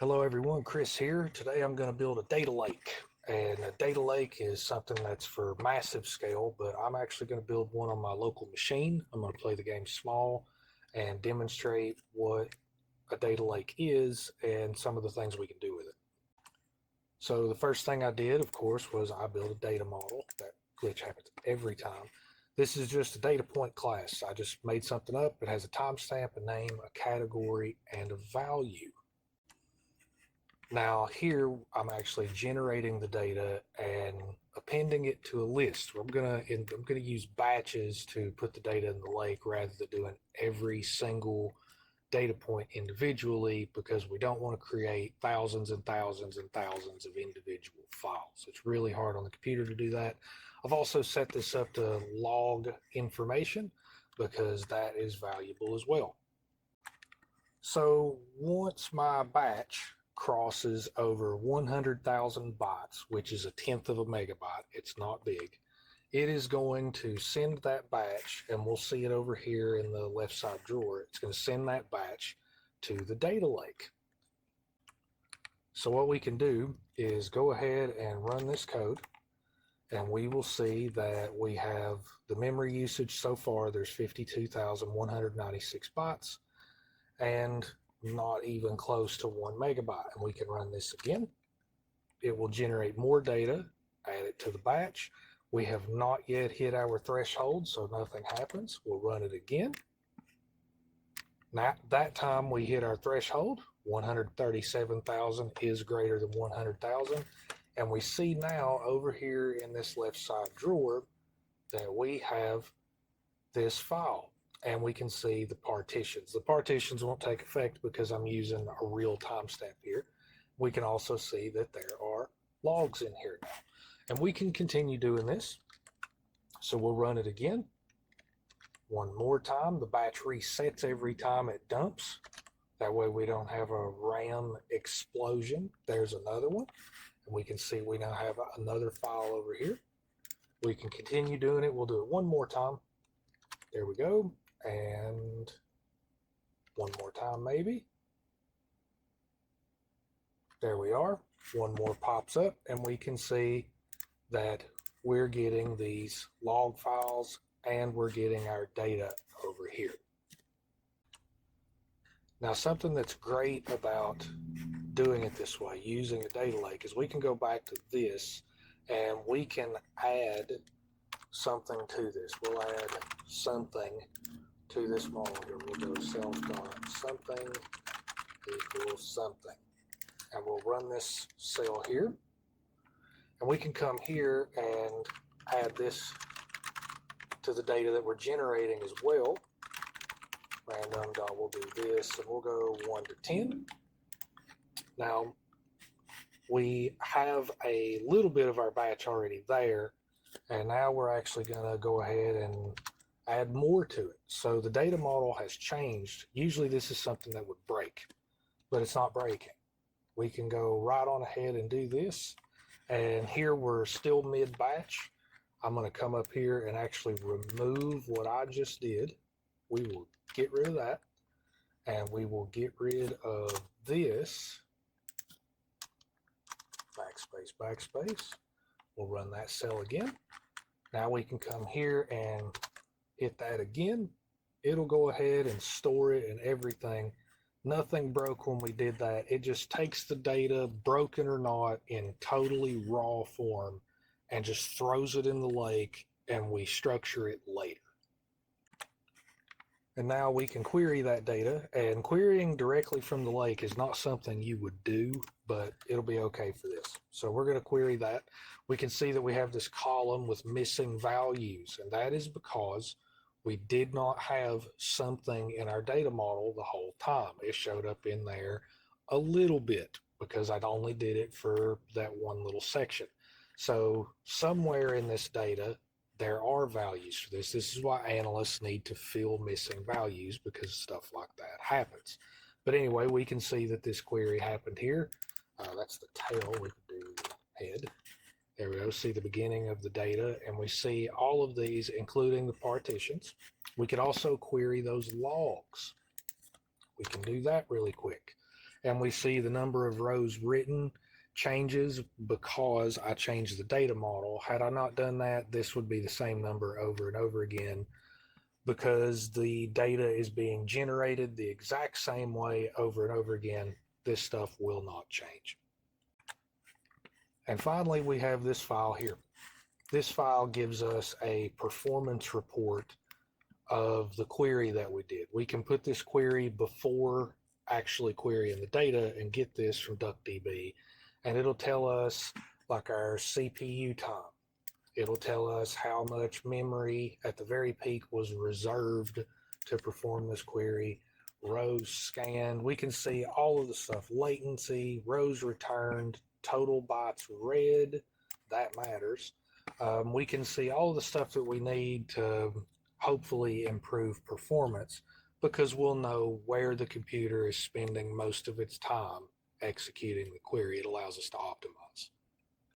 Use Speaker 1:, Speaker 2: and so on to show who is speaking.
Speaker 1: Hello everyone, Chris here. Today I'm going to build a data lake. And a data lake is something that's for massive scale, but I'm actually going to build one on my local machine. I'm going to play the game small and demonstrate what a data lake is and some of the things we can do with it. So the first thing I did, of course, was I built a data model. That glitch happens every time. This is just a data point class. I just made something up. It has a timestamp, a name, a category, and a value. Now here I'm actually generating the data and appending it to a list. I'm gonna use batches to put the data in the lake rather than doing every single data point individually, because we don't want to create thousands and thousands and thousands of individual files. It's really hard on the computer to do that. I've also set this up to log information because that is valuable as well. So once my batch crosses over 100,000 bytes, which is a tenth of a megabyte, it's not big, it is going to send that batch, and we'll see it over here in the left side drawer. It's going to send that batch to the data lake. So what we can do is go ahead and run this code, and we will see that we have the memory usage so far. There's 52,196 bytes and not even close to 1 megabyte. And we can run this again. It will generate more data, add it to the batch. We have not yet hit our threshold, so nothing happens. We'll run it again. Now, that time we hit our threshold. 137,000 is greater than 100,000. And we see now over here in this left side drawer that we have this file, and we can see the partitions. The partitions won't take effect because I'm using a real timestamp here. We can also see that there are logs in here now. And we can continue doing this. So we'll run it again. One more time. The batch resets every time it dumps. That way we don't have a RAM explosion. There's another one. And we can see we now have another file over here. We can continue doing it. We'll do it one more time. There we go. And one more time maybe. There we are. One more pops up, and we can see that we're getting these log files and we're getting our data over here. Now, something that's great about doing it this way, using a data lake, is we can go back to this and we can add something to this. We'll add something to this model here. We'll go self.something equals something. And we'll run this cell here. And we can come here and add this to the data that we're generating as well. Random dot, we'll do this, and we'll go 1 to 10. Now, we have a little bit of our batch already there, and now we're actually going to go ahead and add more to it. So the data model has changed. Usually this is something that would break, but it's not breaking. We can go right on ahead and do this. And here we're still mid-batch. I'm going to come up here and actually remove what I just did. We will get rid of that. And we will get rid of this. Backspace, backspace. We'll run that cell again. Now we can come here and hit that again. It'll go ahead and store it and everything. Nothing broke when we did that. It just takes the data, broken or not, in totally raw form and just throws it in the lake, and we structure it later. And now we can query that data, and querying directly from the lake is not something you would do, but it'll be okay for this. So we're going to query that. We can see that we have this column with missing values, and that is because we did not have something in our data model the whole time. It showed up in there a little bit because I'd only did it for that one little section. So somewhere in this data, there are values for this. This is why analysts need to fill missing values, because stuff like that happens. But anyway, we can see that this query happened here. That's the tail. We can do head. There we go. See the beginning of the data, and we see all of these, including the partitions. We could also query those logs. We can do that really quick. and we see the number of rows written changes because I changed the data model. Had I not done that, this would be the same number over and over again because the data is being generated the exact same way over and over again. This stuff will not change. And finally, we have this file here. This file gives us a performance report of the query that we did. We can put this query before actually querying the data and get this from DuckDB, and it'll tell us like our CPU time. It'll tell us how much memory at the very peak was reserved to perform this query, rows scanned. We can see all of the stuff, latency, rows returned, total bytes read, that matters. We can see all the stuff that we need to hopefully improve performance because we'll know where the computer is spending most of its time executing the query. It allows us to optimize.